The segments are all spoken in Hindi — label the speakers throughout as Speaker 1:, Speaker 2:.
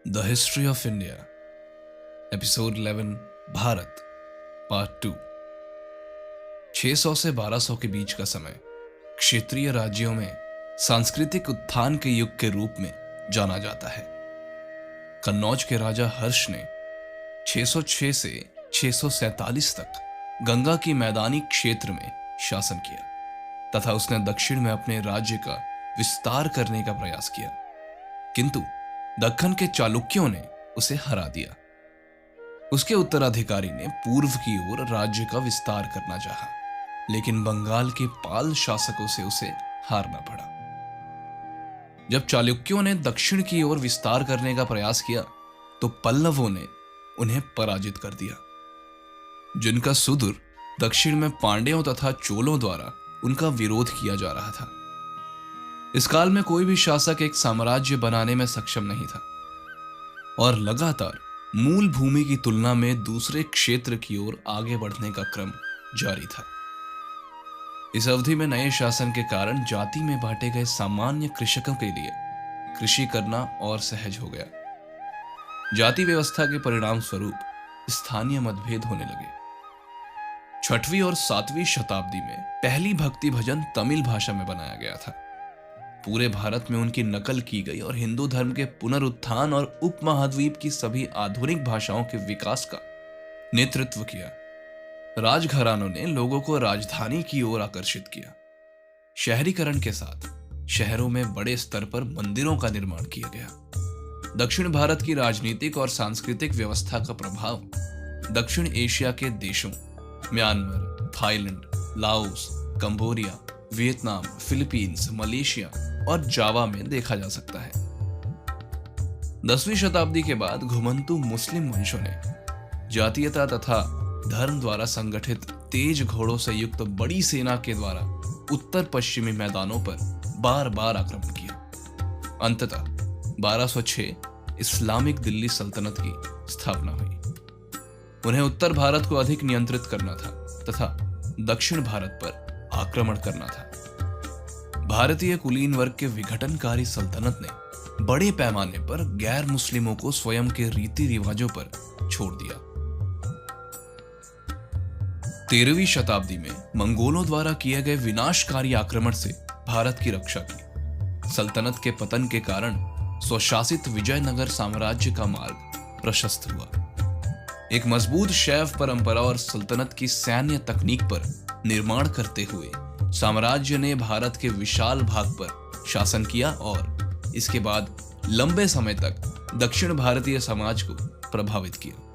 Speaker 1: The history of India episode 11 Bharat part 2। 600 से 1200 के बीच का समय क्षेत्रीय राज्यों में सांस्कृतिक उत्थान के युग के रूप में जाना जाता है। कन्नौज के राजा हर्ष ने 606 से 647 तक गंगा की मैदानी क्षेत्र में शासन किया तथा उसने दक्षिण में अपने राज्य का विस्तार करने का प्रयास किया, किंतु दक्कन के चालुक्यों ने उसे हरा दिया। उसके उत्तराधिकारी ने पूर्व की ओर राज्य का विस्तार करना चाहा, लेकिन बंगाल के पाल शासकों से उसे हारना पड़ा। जब चालुक्यों ने दक्षिण की ओर विस्तार करने का प्रयास किया तो पल्लवों ने उन्हें पराजित कर दिया, जिनका सुदूर दक्षिण में पांड्यों तथा चोलों द्वारा उनका विरोध किया जा रहा था। इस काल में कोई भी शासक एक साम्राज्य बनाने में सक्षम नहीं था और लगातार मूल भूमि की तुलना में दूसरे क्षेत्र की ओर आगे बढ़ने का क्रम जारी था। इस अवधि में नए शासन के कारण जाति में बांटे गए सामान्य कृषकों के लिए कृषि करना और सहज हो गया। जाति व्यवस्था के परिणाम स्वरूप स्थानीय मतभेद होने लगे। 6वीं और 7वीं शताब्दी में पहली भक्ति भजन तमिल भाषा में बनाया गया था। पूरे भारत में उनकी नकल की गई और हिंदू धर्म के पुनरुत्थान और उपमहाद्वीप की सभी आधुनिक भाषाओं के विकास का नेतृत्व किया। राजघरानों ने लोगों को राजधानी की ओर आकर्षित किया। शहरीकरण के साथ शहरों में बड़े स्तर पर मंदिरों का निर्माण किया गया। दक्षिण भारत की राजनीतिक और सांस्कृतिक व्यवस्था का प्रभाव दक्षिण एशिया के देशों Myanmar, Thailand, Laos, Cambodia, Vietnam, Philippines, Malaysia और जावा में देखा जा सकता है। 10वीं शताब्दी के बाद घुमंतु मुस्लिम वंशों ने जातीयता तथा धर्म द्वारा संगठित तेज घोड़ों से युक्त बड़ी सेना के द्वारा उत्तर पश्चिमी मैदानों पर बार बार आक्रमण किया। अंततः 1206 इस्लामिक दिल्ली सल्तनत की स्थापना हुई। उन्हें उत्तर भारत को अधिक नियंत्रित करना था तथा दक्षिण भारत पर आक्रमण करना था। भारतीय कुलीन वर्ग के विघटनकारी सल्तनत ने बड़े पैमाने पर गैर मुस्लिमों को स्वयं के रीति रिवाजों पर छोड़ दिया। 13वीं शताब्दी में मंगोलों द्वारा किए गए विनाशकारी आक्रमण से भारत की रक्षा की। सल्तनत के पतन के कारण स्वशासित विजयनगर साम्राज्य का मार्ग प्रशस्त हुआ। एक मजबूत शैव परंपरा और सल्तनत की सैन्य तकनीक पर निर्माण करते हुए साम्राज्य ने भारत के विशाल भाग पर शासन किया और इसके बाद लंबे समय तक दक्षिण भारतीय समाज को प्रभावित किया।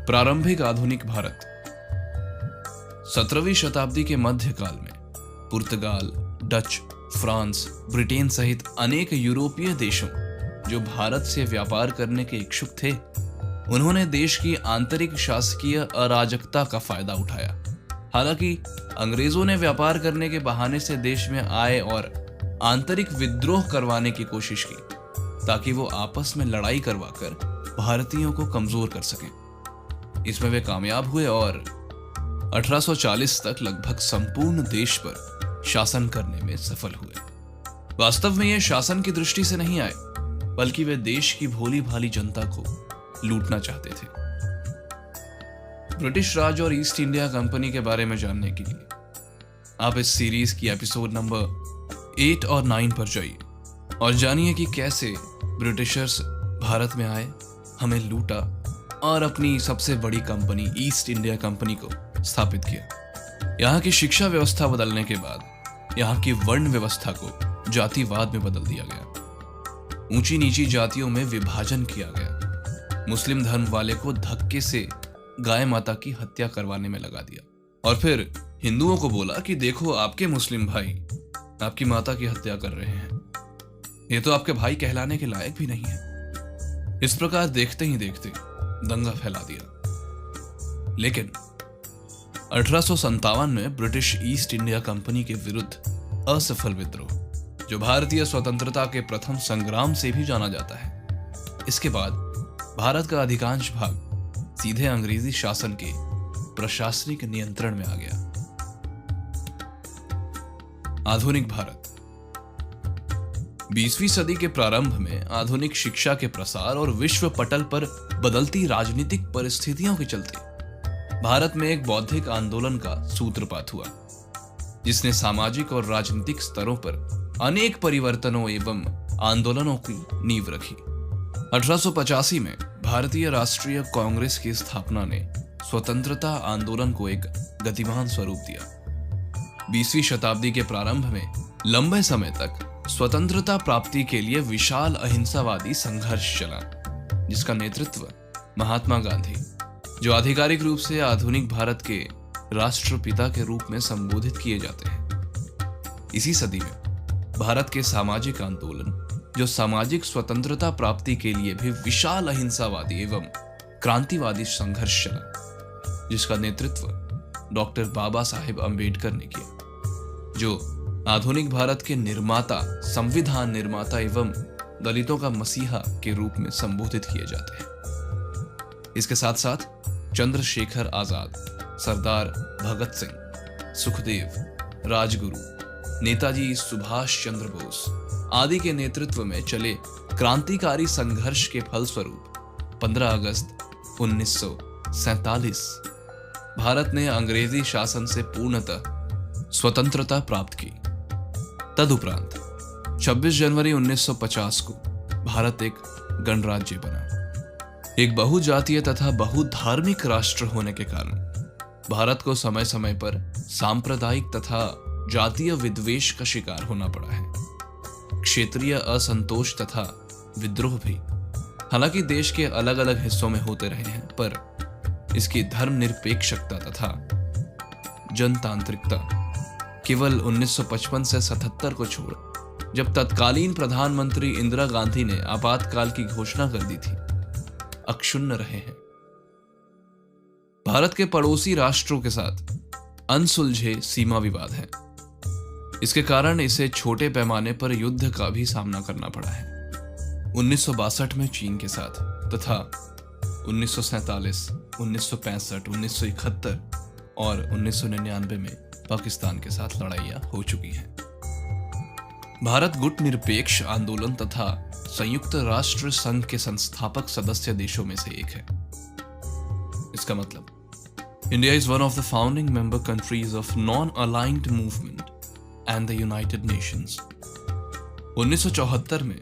Speaker 1: प्रारंभिक आधुनिक भारत 17वीं शताब्दी के मध्यकाल में पुर्तगाल, डच, फ्रांस, ब्रिटेन सहित अनेक यूरोपीय देशों जो भारत से व्यापार करने के इच्छुक थे, उन्होंने देश की आंतरिक शासकीय अराजकता का फायदा उठाया। हालांकि अंग्रेजों ने व्यापार करने के बहाने से देश में आए और आंतरिक विद्रोह करवाने की कोशिश की ताकि वो आपस में लड़ाई करवाकर भारतीयों को कमजोर कर सकें। इसमें वे कामयाब हुए और 1840 तक लगभग संपूर्ण देश पर शासन करने में सफल हुए। वास्तव में ये शासन की दृष्टि से नहीं आए, बल्कि वे देश की भोली भाली जनता को लूटना चाहते थे। ब्रिटिश राज और ईस्ट इंडिया कंपनी के बारे में जानने के लिए आप इस सीरीज की एपिसोड नंबर 8 और 9 पर जाइए और जानिए कि कैसे ब्रिटिशर्स भारत में आए, हमें लूटा और अपनी सबसे बड़ी कंपनी ईस्ट इंडिया कंपनी को स्थापित किया। यहाँ की शिक्षा व्यवस्था बदलने के बाद यहाँ की वर्ण व्यवस्था को जातिवाद में बदल दिया गया। ऊंची नीची जातियों में विभाजन किया गया। मुस्लिम धर्म वाले को धक्के से गाय माता की हत्या करवाने में लगा दिया और फिर हिंदुओं को बोला कि देखो आपके मुस्लिम भाई आपकी माता की हत्या कर रहे हैं, ये तो आपके भाई कहलाने के लायक भी नहीं है। इस प्रकार देखते ही देखते दंगा फैला दिया। लेकिन 1857 में ब्रिटिश ईस्ट इंडिया कंपनी के विरुद्ध असफल विद्रोह, जो भारतीय स्वतंत्रता के प्रथम संग्राम से भी जाना जाता है, इसके बाद भारत का अधिकांश भाग सीधे अंग्रेजी शासन के प्रशासनिक नियंत्रण में आ गया। आधुनिक भारत 20वीं सदी के प्रारंभ में आधुनिक शिक्षा के प्रसार और विश्व पटल पर बदलती राजनीतिक परिस्थितियों के चलते भारत में एक बौद्धिक आंदोलन का सूत्रपात हुआ, जिसने सामाजिक और राजनीतिक स्तरों पर अनेक परिवर्तनों एवं आंदोलनों की नींव रखी। 1885 में भारतीय राष्ट्रीय कांग्रेस की स्थापना ने स्वतंत्रता आंदोलन को एक गतिमान स्वरूप दिया। 20वीं शताब्दी के प्रारंभ में लंबे समय तक स्वतंत्रता प्राप्ति के लिए विशाल अहिंसावादी संघर्ष चला, जिसका नेतृत्व महात्मा गांधी, जो आधिकारिक रूप से आधुनिक भारत के राष्ट्रपिता के रूप में संबोधित किए जाते हैं। इसी सदी में भारत के सामाजिक आंदोलन, जो सामाजिक स्वतंत्रता प्राप्ति के लिए भी विशाल अहिंसावादी एवं क्रांतिवादी संघर्ष चला, जिसका नेतृत्व डॉक्टर बाबा साहेब अम्बेडकर ने किया, जो आधुनिक भारत के निर्माता, संविधान निर्माता एवं दलितों का मसीहा के रूप में संबोधित किए जाते हैं। इसके साथ साथ चंद्रशेखर आजाद, सरदार भगत सिंह, सुखदेव, राजगुरु, नेताजी सुभाष चंद्र बोस आदि के नेतृत्व में चले क्रांतिकारी संघर्ष के फलस्वरूप 15 अगस्त 1947 भारत ने अंग्रेजी शासन से पूर्णतः स्वतंत्रता प्राप्त की। तदुपरांत 26 जनवरी 1950 को भारत एक गणराज्य बना। एक बहुजातीय तथा बहुधार्मिक राष्ट्र होने के कारण भारत को समय समय पर सांप्रदायिक तथा जातीय विद्वेष का शिकार होना पड़ा है। क्षेत्रीय असंतोष तथा विद्रोह भी हालांकि देश के अलग अलग हिस्सों में होते रहे हैं, पर इसकी धर्मनिरपेक्षता तथा जनतांत्रिकता केवल 1955 से 77 को छोड़, जब तत्कालीन प्रधानमंत्री इंदिरा गांधी ने आपातकाल की घोषणा कर दी थी, अक्षुण्ण रहे हैं। भारत के पड़ोसी राष्ट्रों के साथ अनसुलझे सीमा विवाद हैं। इसके कारण इसे छोटे पैमाने पर युद्ध का भी सामना करना पड़ा है। 1962 में चीन के साथ तथा 1947, 1965, 1971 और 1999 में पाकिस्तान के साथ लड़ाइयां हो चुकी हैं। भारत गुट निरपेक्ष आंदोलन तथा संयुक्त राष्ट्र संघ के संस्थापक सदस्य देशों में से एक है। इसका मतलब India is one of the founding member countries of non aligned movement and the United Nations. 1974 में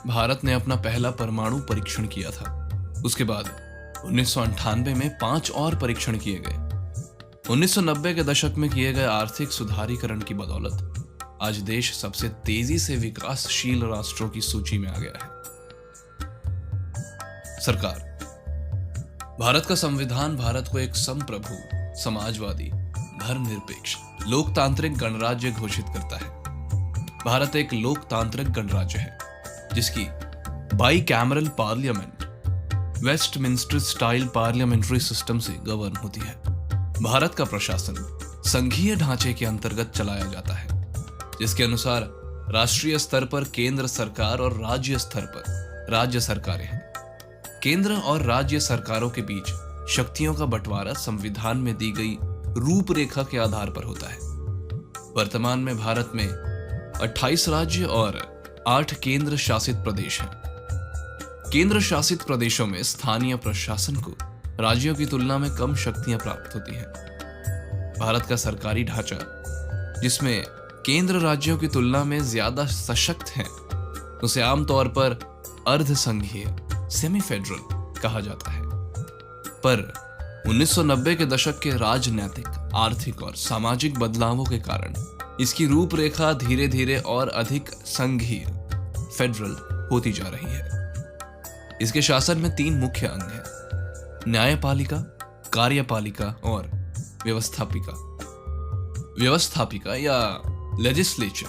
Speaker 1: भारत ने अपना पहला परमाणु परीक्षण किया था। उसके बाद 1998 में 5 और परीक्षण किए गए। 1990 के दशक में किए गए आर्थिक सुधारीकरण की बदौलत आज देश सबसे तेजी से विकासशील राष्ट्रों की सूची में आ गया है। सरकार भारत का संविधान भारत को एक संप्रभु, समाजवादी, धर्मनिरपेक्ष, लोकतांत्रिक गणराज्य घोषित करता है। भारत एक लोकतांत्रिक गणराज्य है जिसकी bicameral parliament Westminster style parliamentary system से गवर्न होती है। भारत का प्रशासन संघीय ढांचे के अंतर्गत चलाया जाता है, जिसके अनुसार राष्ट्रीय स्तर पर केंद्र सरकार और राज्य स्तर पर राज्य सरकारें हैं। केंद्र और राज्य सरकारों के बीच शक्तियों का बंटवारा संविधान में दी गई रूपरेखा के आधार पर होता है। वर्तमान में भारत में 28 राज्य और 8 केंद्र शासित प्रदेश हैं। केंद्र शासित प्रदेशों में स्थानीय प्रशासन को राज्यों की तुलना में कम शक्तियां प्राप्त होती हैं। भारत का सरकारी ढांचा, जिसमें केंद्र राज्यों की तुलना में ज्यादा सशक्त है, उसे आमतौर पर अर्ध संघीय सेमी फेडरल कहा जाता है। पर 1990 के दशक के राजनीतिक, आर्थिक और सामाजिक बदलावों के कारण इसकी रूपरेखा धीरे धीरे और अधिक संघीय फेडरल होती जा रही है। इसके शासन में 3 मुख्य अंग हैं: न्यायपालिका, कार्यपालिका और व्यवस्थापिका। व्यवस्थापिका या लेजिस्लेचर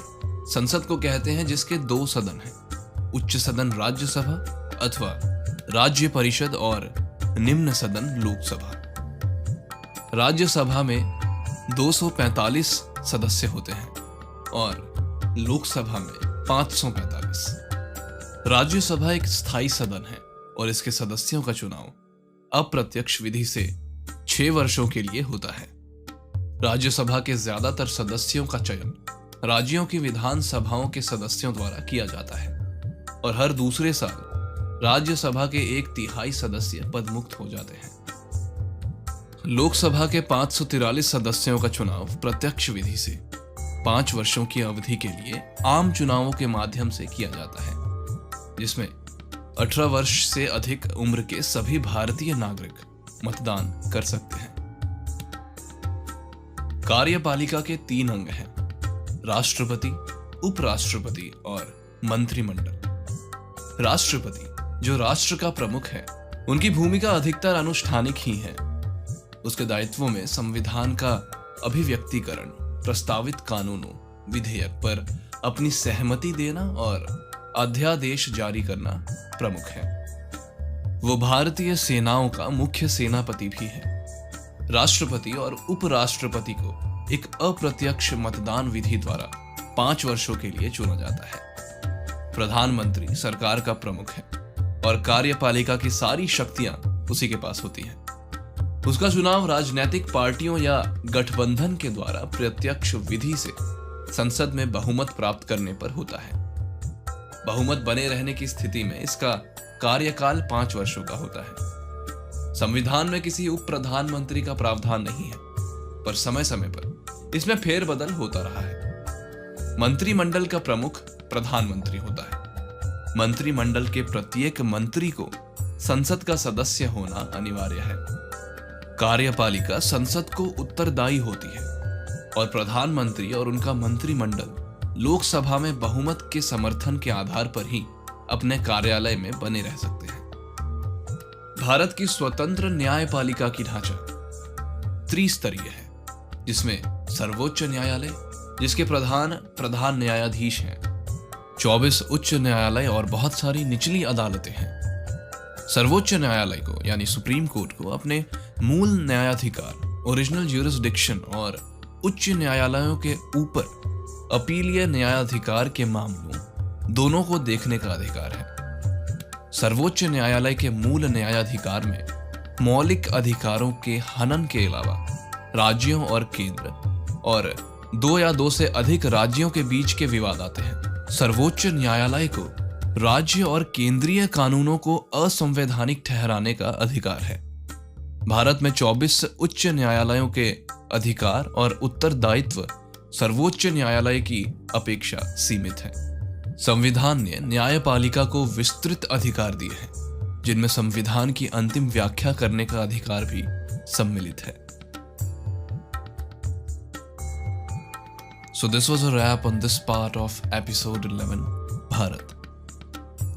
Speaker 1: संसद को कहते हैं, जिसके 2 सदन हैं: उच्च सदन राज्यसभा अथवा राज्य परिषद और निम्न सदन लोकसभा। राज्यसभा में 245 सदस्य होते हैं और लोकसभा में 545। राज्यसभा एक स्थायी सदन है और इसके सदस्यों का चुनाव अप्रत्यक्ष विधि से 6 वर्षों के लिए होता है। राज्यसभा के ज्यादातर सदस्यों का चयन राज्यों की विधानसभाओं के सदस्यों द्वारा किया जाता है और हर दूसरे साल राज्यसभा के 1/3 सदस्य पदमुक्त हो जाते हैं। लोकसभा के 543 सदस्यों का चुनाव प्रत्यक्ष विधि से 5 वर्षों की अवधि के लिए आम चुनावों के माध्यम से किया जाता है, जिसमें 18 वर्ष से अधिक उम्र के सभी भारतीय नागरिक मतदान कर सकते हैं। कार्यपालिका के 3 अंग हैं: राष्ट्रपति, उपराष्ट्रपति और मंत्रिमंडल। राष्ट्रपति, जो राष्ट्र का प्रमुख है, उनकी भूमिका अधिकतर अनुष्ठानिक ही है। उसके दायित्वों में संविधान का अभिव्यक्तिकरण, प्रस्तावित कानूनों, विधेयक पर अपनी सहमति देना और अध्यादेश जारी करना प्रमुख है। वो भारतीय सेनाओं का मुख्य सेनापति भी है। राष्ट्रपति और उपराष्ट्रपति को एक अप्रत्यक्ष मतदान विधि द्वारा 5 वर्षों के लिए चुना जाता है। प्रधानमंत्री सरकार का प्रमुख है और कार्यपालिका की सारी शक्तियां उसी के पास होती हैं। उसका चुनाव राजनीतिक पार्टियों या गठबंधन के द्वारा प्रत्यक्ष विधि से संसद में बहुमत प्राप्त करने पर होता है। बहुमत बने रहने की स्थिति में इसका कार्यकाल 5 वर्षों का होता है। संविधान में किसी उप प्रधानमंत्री का प्रावधान नहीं है, पर समय समय पर इसमें फेरबदल होता रहा है। मंत्रिमंडल का प्रमुख प्रधानमंत्री होता है। मंत्रिमंडल के प्रत्येक मंत्री को संसद का सदस्य होना अनिवार्य है। कार्यपालिका संसद को उत्तरदायी होती है और प्रधानमंत्री और उनका मंत्रिमंडल लोकसभा में बहुमत के समर्थन के आधार पर ही अपने कार्यालय में बने रह सकते हैं। भारत की स्वतंत्र न्यायपालिका की ढांचा त्रिस्तरीय है, जिसमें सर्वोच्च न्यायालय, जिसके प्रधान न्यायाधीश हैं, 24 उच्च न्यायालय और बहुत सारी निचली अदालतें हैं। सर्वोच्च न्यायालय को यानी सुप्रीम कोर्ट को अपने मूल न्यायाधिकार, ओरिजिनल ज्यूरिसडिक्शन और उच्च न्यायालयों के ऊपर अपीलीय न्यायाधिकार के मामलों दोनों को देखने का अधिकार है। सर्वोच्च न्यायालय के मूल न्यायाधिकार में मौलिक अधिकारों के हनन के अलावा राज्यों और केंद्र और 2 या 2 से अधिक राज्यों के बीच के विवाद आते हैं। सर्वोच्च न्यायालय को राज्य और केंद्रीय कानूनों को असंवैधानिक ठहराने का अधिकार है। भारत में 24 उच्च न्यायालयों के अधिकार और उत्तरदायित्व सर्वोच्च न्यायालय की अपेक्षा सीमित है। संविधान ने न्यायपालिका को विस्तृत अधिकार दिए हैं, जिनमें संविधान की अंतिम व्याख्या करने का अधिकार भी सम्मिलित है। So this was a wrap on this part of episode 11, Bharat.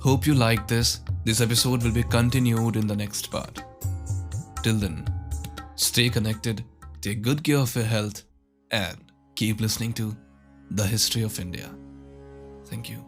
Speaker 1: Hope you liked this. This episode will be continued in the next part. Till then, stay connected, take good care of your health, and keep listening to The History of India. Thank you.